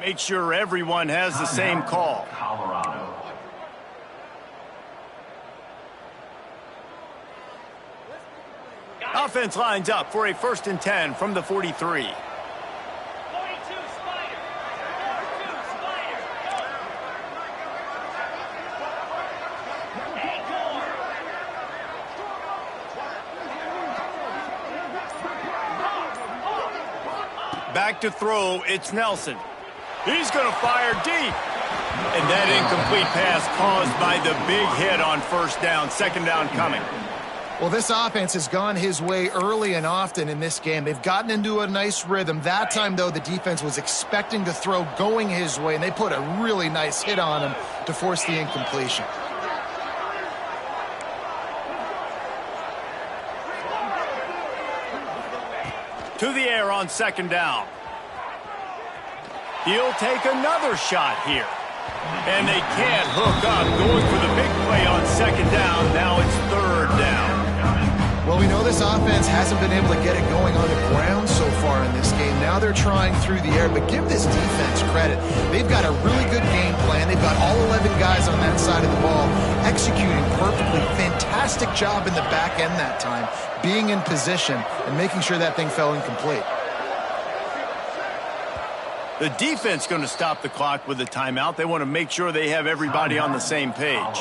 Make sure everyone has the same call. Colorado. Offense lines up for a 1st and 10 from the 43. Back to throw, it's Nelson. He's going to fire deep. And that incomplete pass caused by the big hit on 1st down, 2nd down coming. Well, this offense has gone his way early and often in this game. They've gotten into a nice rhythm. That time, though, the defense was expecting the throw going his way, and they put a really nice hit on him to force the incompletion. To the air on 2nd down. He'll take another shot here. And they can't hook up. Going for the big play on 2nd down. Now it's 3rd down. Well, we know this offense hasn't been able to get it going on the ground so far in this game. Now they're trying through the air, but give this defense credit. They've got a really good game plan. They've got all 11 guys on that side of the ball executing perfectly. Fantastic job in the back end that time, being in position and making sure that thing fell incomplete. The defense going to stop the clock with a timeout. They want to make sure they have everybody on the same page.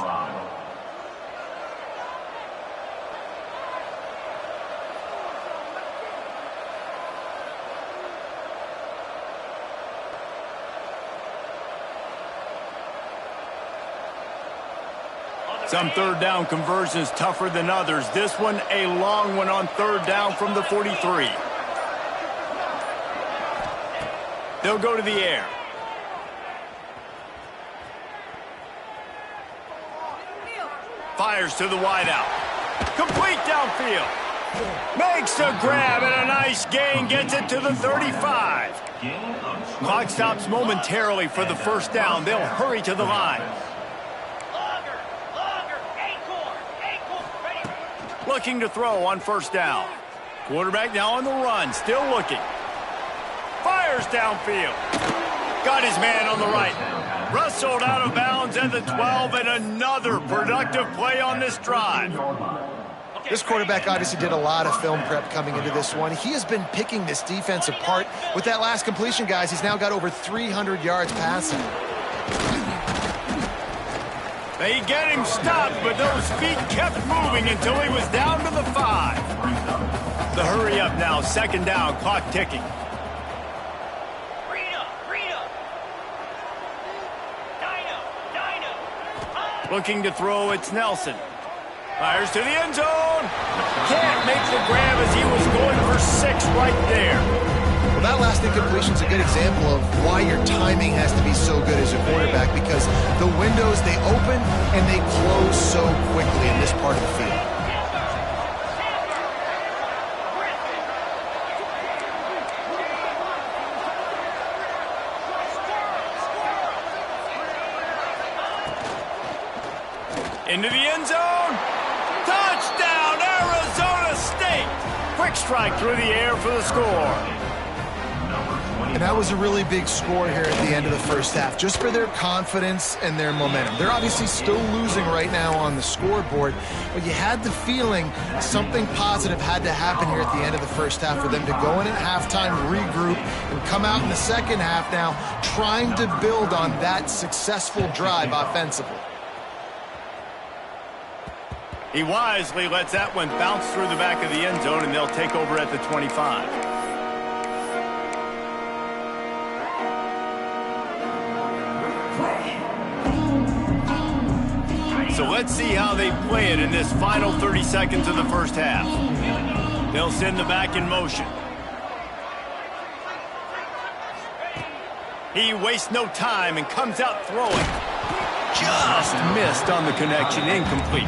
Some 3rd down conversions tougher than others. This one a long one on 3rd down from the 43. They'll go to the air. Fires to the wideout. Complete downfield. Makes a grab and a nice gain. Gets it to the 35. Clock stops momentarily for the 1st down. They'll hurry to the line. Looking to throw on 1st down. Quarterback now on the run. Still looking. Fires downfield. Got his man on the right. Wrestled out of bounds at the 12, and another productive play on this drive. This quarterback obviously did a lot of film prep coming into this one. He has been picking this defense apart. With that last completion, guys, he's now got over 300 yards passing. They get him stopped, but those feet kept moving until he was down to the 5. The hurry up now, 2nd down, clock ticking. Looking to throw, it's Nelson. Fires to the end zone. Can't make the grab as he was going for 6 right there. Well, that last incompletion is a good example of why your timing has to be so good as a quarterback, because the windows, they open and they close so quickly in this part of the field. Into the end zone. Touchdown, Arizona State. Quick strike through the air for the score. And that was a really big score here at the end of the 1st half, just for their confidence and their momentum. They're obviously still losing right now on the scoreboard, but you had the feeling something positive had to happen here at the end of the 1st half for them to go in at halftime, regroup, and come out in the 2nd half now trying to build on that successful drive offensively. He wisely lets that one bounce through the back of the end zone, and they'll take over at the 25. So let's see how they play it in this final 30 seconds of the 1st half. They'll send the back in motion. He wastes no time and comes out throwing. Just missed on the connection, incomplete.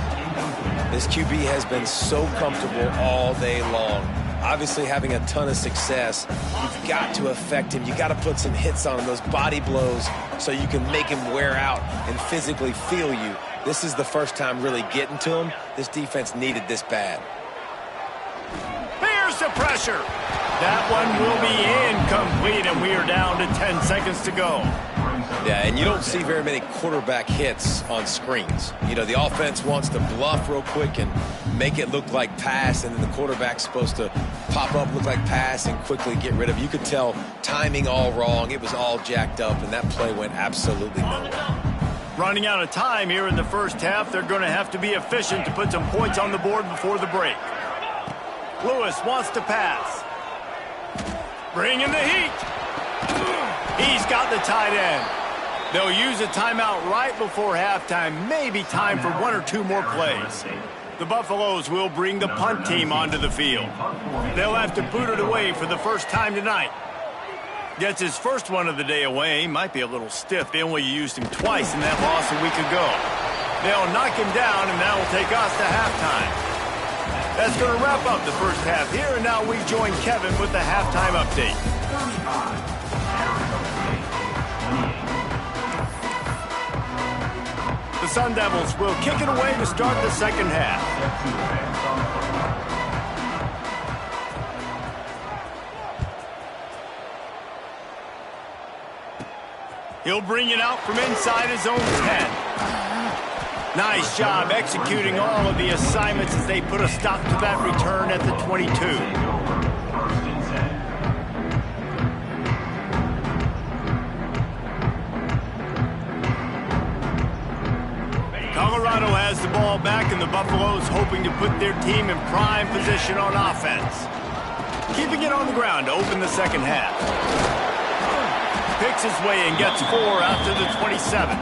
This QB has been so comfortable all day long. Obviously having a ton of success. You've got to affect him. You've got to put some hits on him, those body blows, so you can make him wear out and physically feel you. This is the first time really getting to him. This defense needed this bad. Here's the pressure. That one will be Complete, and we are down to 10 seconds to go. Yeah, and you don't see very many quarterback hits on screens. You know, the offense wants to bluff real quick and make it look like pass, and then the quarterback's supposed to pop up, look like pass, and quickly get rid of it. You could tell timing all wrong. It was all jacked up, and that play went absolutely nowhere. Running out of time here in the first half. They're going to have to be efficient to put some points on the board before the break. Lewis wants to pass. Bringing the heat. He's got the tight end. They'll use a timeout right before halftime. Maybe time for one or two more plays. The Buffaloes will bring the punt team onto the field. They'll have to boot it away for the first time tonight. Gets his first one of the day away. Might be a little stiff. They only used him twice in that loss a week ago. They'll knock him down, and that will take us to halftime. That's going to wrap up the first half here, and now we join Kevin with the halftime update. The Sun Devils will kick it away to start the second half. He'll bring it out from inside his own 10. Nice job executing all of the assignments as they put a stop to that return at the 22. Colorado has the ball back, and the Buffaloes hoping to put their team in prime position on offense. Keeping it on the ground to open the second half. Picks his way and gets 4 out to the 27.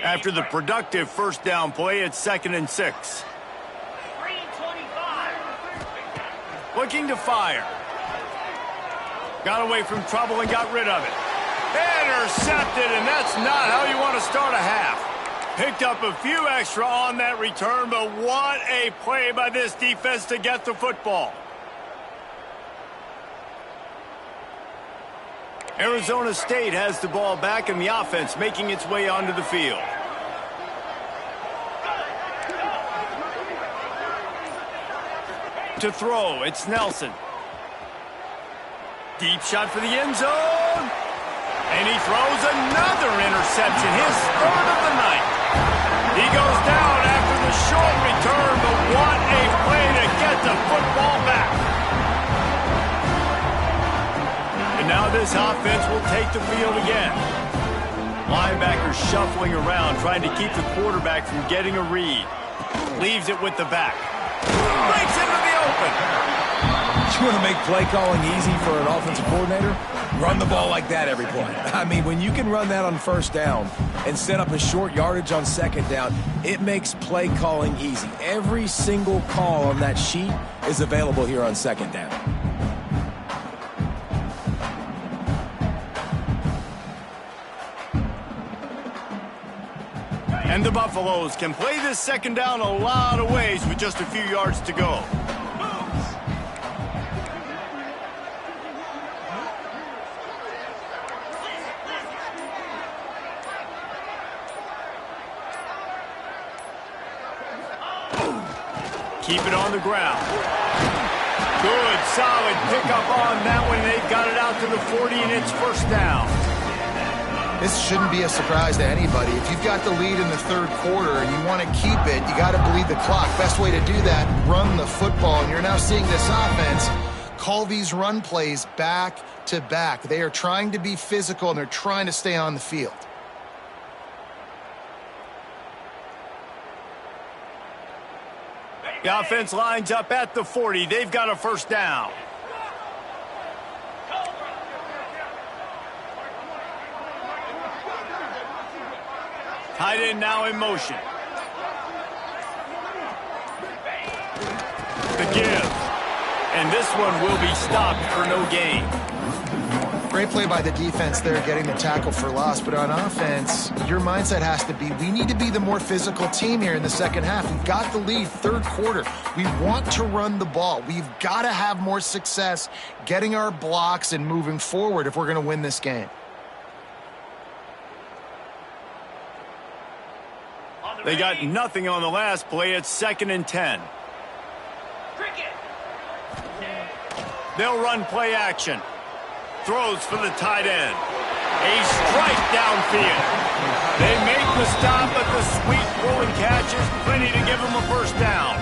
After the productive first down play, it's 2nd and 6. Looking to fire. Got away from trouble and got rid of it. Intercepted, and that's not how you want to start a half. Picked up a few extra on that return, but what a play by this defense to get the football. Arizona State has the ball back, and the offense making its way onto the field. To throw, it's Nelson. Deep shot for the end zone. And he throws another interception, his 3rd of the night. He goes down after the short return, but what a play to get the football back. And now this offense will take the field again. Linebackers shuffling around, trying to keep the quarterback from getting a read. Leaves it with the back. Breaks into the open. You want to make play calling easy for an offensive coordinator? Run the ball like that every play. I mean, when you can run that on first down and set up a short yardage on second down, it makes play calling easy. Every single call on that sheet is available here on second down. And the Buffaloes can play this second down a lot of ways with just a few yards to go. Keep it on the ground. Good, solid pickup on that one. They've got it out to the 40, and it's first down. This shouldn't be a surprise to anybody. If you've got the lead in the 3rd quarter and you want to keep it, you got to bleed the clock. Best way to do that, run the football. And you're now seeing this offense call these run plays back to back. They are trying to be physical, and they're trying to stay on the field. The offense lines up at the 40. They've got a first down. Tight end now in motion. The give. And this one will be stopped for no gain. Great play by the defense there, getting the tackle for loss. But on offense, your mindset has to be, we need to be the more physical team here in the second half. We've got the lead, third quarter. We want to run the ball. We've got to have more success getting our blocks and moving forward if we're going to win this game. They got nothing on the last play. It's 2nd and 10. They'll run play action. Throws for the tight end. A strike downfield. They make the stop, but the sweet rolling catch is plenty to give them a first down.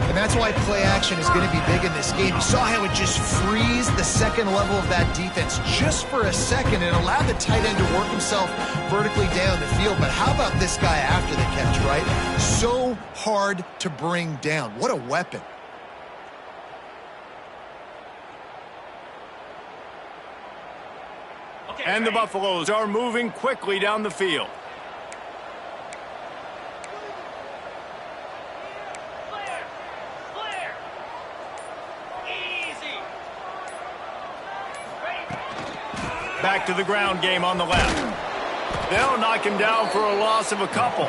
And that's why play action is going to be big in this game. You saw how it just frees the second level of that defense just for a second and allowed the tight end to work himself vertically down the field. But how about this guy after the catch, right? So hard to bring down. What a weapon. And the Buffaloes are moving quickly down the field. Easy. Back to the ground game on the left. They'll knock him down for a loss of a couple.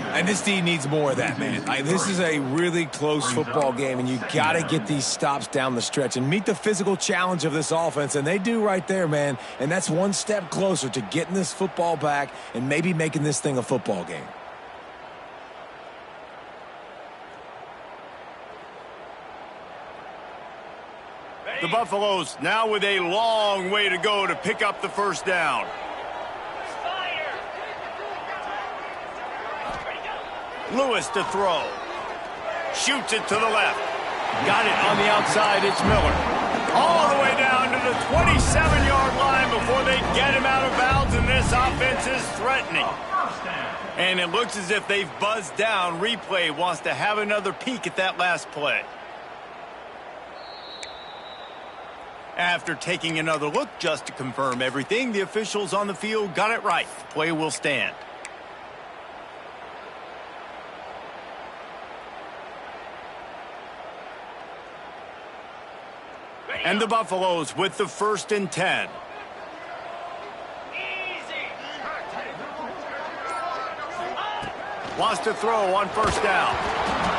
And this D needs more of that, man. This is a really close football game, and you got to get these stops down the stretch and meet the physical challenge of this offense, and they do right there, man. And that's one step closer to getting this football back and maybe making this thing a football game. The Buffaloes now with a long way to go to pick up the first down. Lewis to throw. Shoots it to the left. Got it on the outside. It's Miller. All the way down to the 27-yard line before they get him out of bounds, and this offense is threatening. And it looks as if they've buzzed down. Replay wants to have another peek at that last play. After taking another look just to confirm everything, the officials on the field got it right. The play will stand. And the Buffaloes with the 1st and 10. Wants to throw on first down.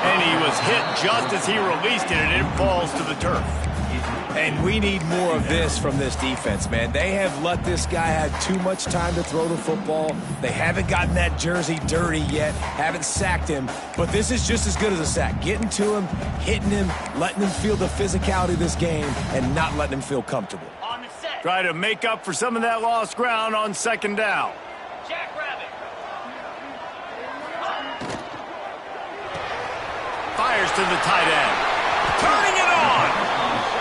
And he was hit just as he released it, and it falls to the turf. And we need more of this from this defense, man. They have let this guy have too much time to throw the football. They haven't gotten that jersey dirty yet, haven't sacked him. But this is just as good as a sack. Getting to him, hitting him, letting him feel the physicality of this game, and not letting him feel comfortable. On the set. Try to make up for some of that lost ground on 2nd down. Jackrabbit. Fires to the tight end. Turning it on.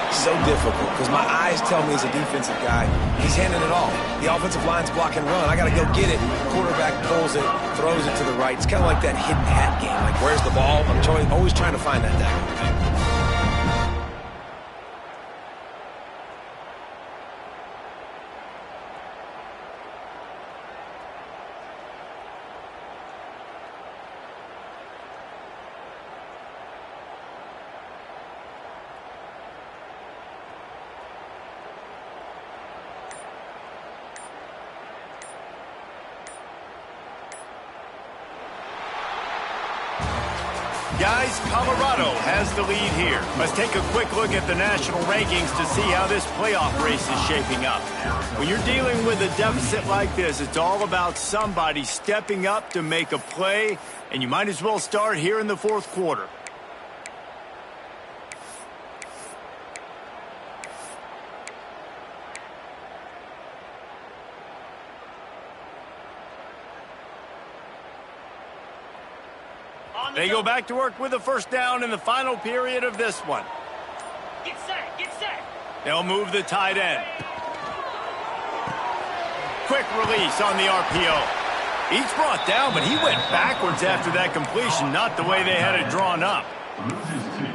So difficult because my eyes tell me he's a defensive guy. He's handing it off. The offensive line's block and run. I got to go get it. Quarterback pulls it, throws it to the right. It's kind of like that hidden hat game. Like, where's the ball? I'm always trying to find that thing. Guys, Colorado has the lead here. Let's take a quick look at the national rankings to see how this playoff race is shaping up. When you're dealing with a deficit like this, it's all about somebody stepping up to make a play, and you might as well start here in the 4th quarter. They go back to work with a first down in the final period of this one. Get set, get set. They'll move the tight end. Quick release on the RPO. He's brought down, but he went backwards after that completion, not the way they had it drawn up.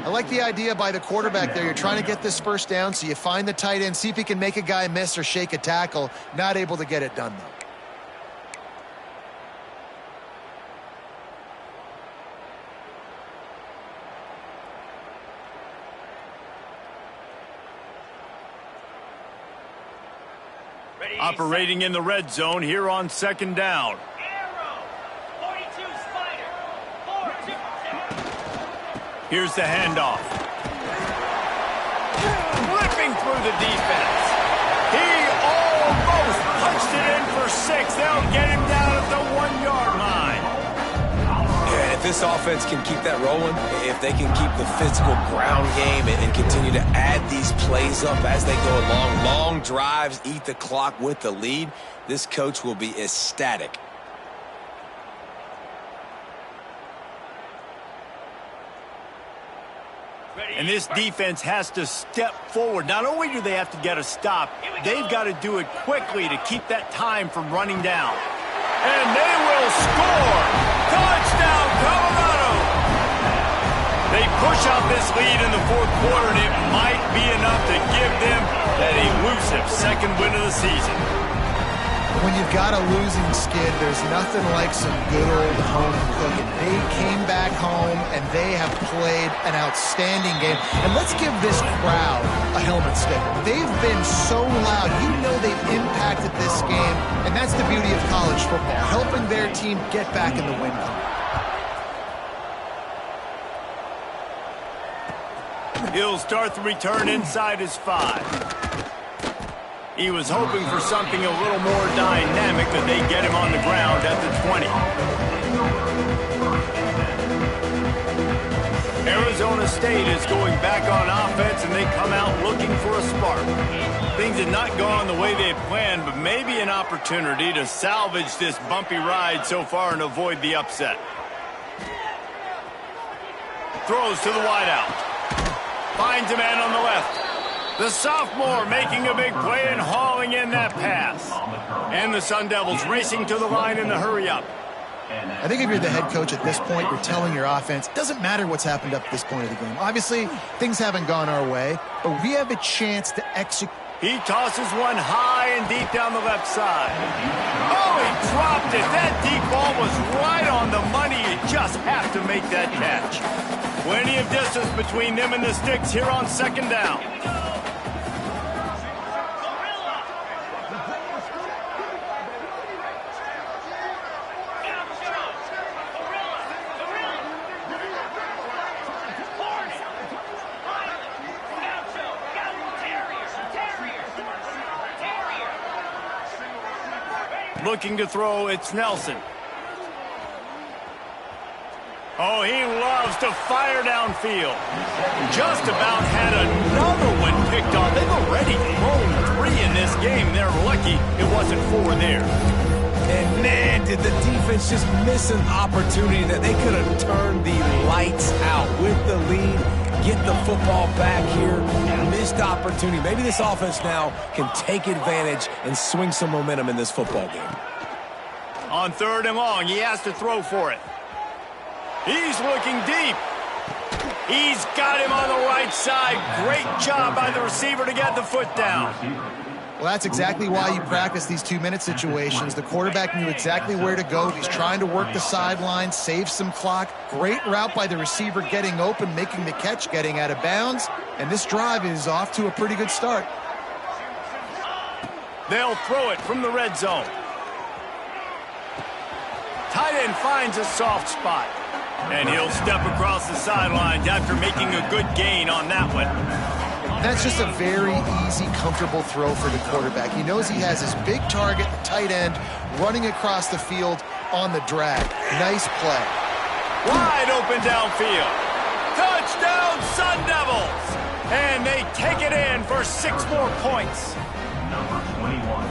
I like the idea by the quarterback there. You're trying to get this first down, so you find the tight end, see if he can make a guy miss or shake a tackle. Not able to get it done, though. Operating in the red zone here on second down. Here's the handoff. Ripping through the defense. He almost punched it in for 6. They'll get him down at the 1-yard line. And if this offense can keep that rolling, if they can keep the physical ground game and continue to add these plays up as they go along, long drives, eat the clock with the lead, this coach will be ecstatic. And this defense has to step forward. Not only do they have to get a stop, they've got to do it quickly to keep that time from running down. And they will score! Touchdown, Colorado! They push out this lead in the fourth quarter, and it might be enough to give them that elusive second win of the season. When you've got a losing skid, there's nothing like some good old home cooking. They came back home, and they have played an outstanding game. And let's give this crowd a helmet sticker. They've been so loud. You know they've impacted this game, and that's the beauty of college football, helping their team get back in the win column. He'll start the return inside his 5. He was hoping for something a little more dynamic, that they get him on the ground at the 20. Arizona State is going back on offense, and they come out looking for a spark. Things had not gone the way they had planned, but maybe an opportunity to salvage this bumpy ride so far and avoid the upset. Throws to the wideout. Finds a man on the left. The sophomore making a big play and hauling in that pass. And the Sun Devils racing to the line in the hurry-up. I think if you're the head coach at this point, you're telling your offense, it doesn't matter what's happened up to this point of the game. Obviously, things haven't gone our way, but we have a chance to execute. He tosses one high and deep down the left side. Oh, he dropped it. That deep ball was right on the money. You just have to make that catch. Plenty of distance between them and the sticks here on second down. Looking to throw, it's Nelson. Oh, he loves to fire downfield. Just about had another one picked off. They've already thrown 3 in this game. They're lucky it wasn't 4 there. And man, did the defense just miss an opportunity that they could have turned the lights out with the lead, get the football back here. Missed opportunity. Maybe this offense now can take advantage and swing some momentum in this football game. On 3rd and long, he has to throw for it. He's looking deep. He's got him on the right side. Great job by the receiver to get the foot down. Well, that's exactly why you practice these 2-minute situations. The quarterback knew exactly where to go. He's trying to work the sideline, save some clock. Great route by the receiver, getting open, making the catch, getting out of bounds. And this drive is off to a pretty good start. They'll throw it from the red zone. Tight end finds a soft spot. And he'll step across the sidelines after making a good gain on that one. That's just a very easy, comfortable throw for the quarterback. He knows he has his big target, the tight end, running across the field on the drag. Nice play. Wide open downfield. Touchdown, Sun Devils! And they take it in for 6 more points.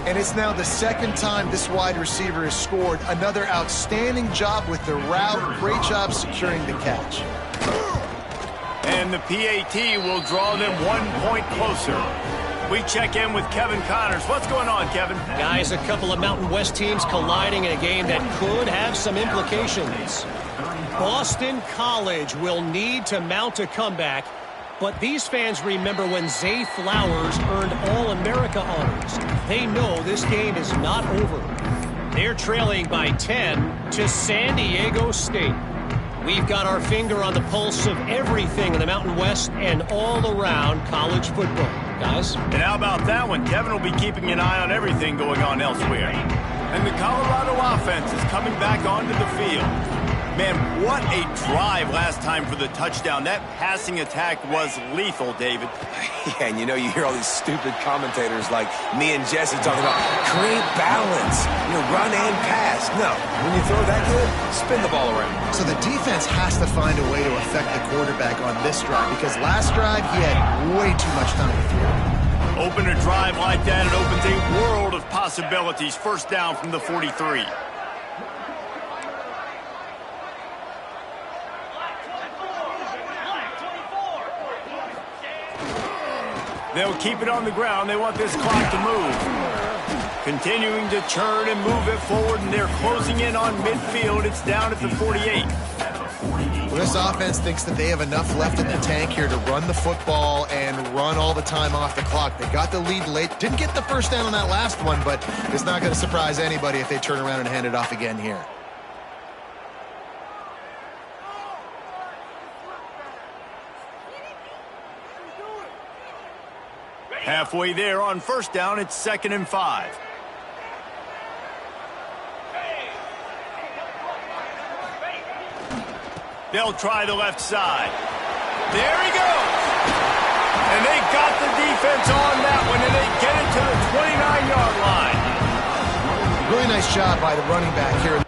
And it's now the 2nd time this wide receiver has scored. Another outstanding job with the route. Great job securing the catch. And the PAT will draw them 1 point closer. We check in with Kevin Connors. What's going on, Kevin? Guys, a couple of Mountain West teams colliding in a game that could have some implications. Boston College will need to mount a comeback, but these fans remember when Zay Flowers earned All-America honors. They know this game is not over. They're trailing by 10 to San Diego State. We've got our finger on the pulse of everything in the Mountain West and all around college football. guys. And how about that one? Kevin will be keeping an eye on everything going on elsewhere. And the Colorado offense is coming back onto the field. Man, what a drive last time for the touchdown. That passing attack was lethal, David. Yeah, and you know, you hear all these stupid commentators like me and Jesse talking about create balance, run and pass. No, when you throw that good, spin the ball around. So the defense has to find a way to affect the quarterback on this drive, because last drive he had way too much time to throw. Open a drive like that, it opens a world of possibilities. First down from the 43. They'll keep it on the ground. They want this clock to move. Continuing to churn and move it forward, and they're closing in on midfield. It's down at the 48. Well, this offense thinks that they have enough left in the tank here to run the football and run all the time off the clock. They got the lead late. Didn't get the first down on that last one, but it's not going to surprise anybody if they turn around and hand it off again here. Halfway there on first down, it's 2nd and 5. They'll try the left side. There he goes. And they got the defense on that one, and they get it to the 29-yard line. Really nice job by the running back here in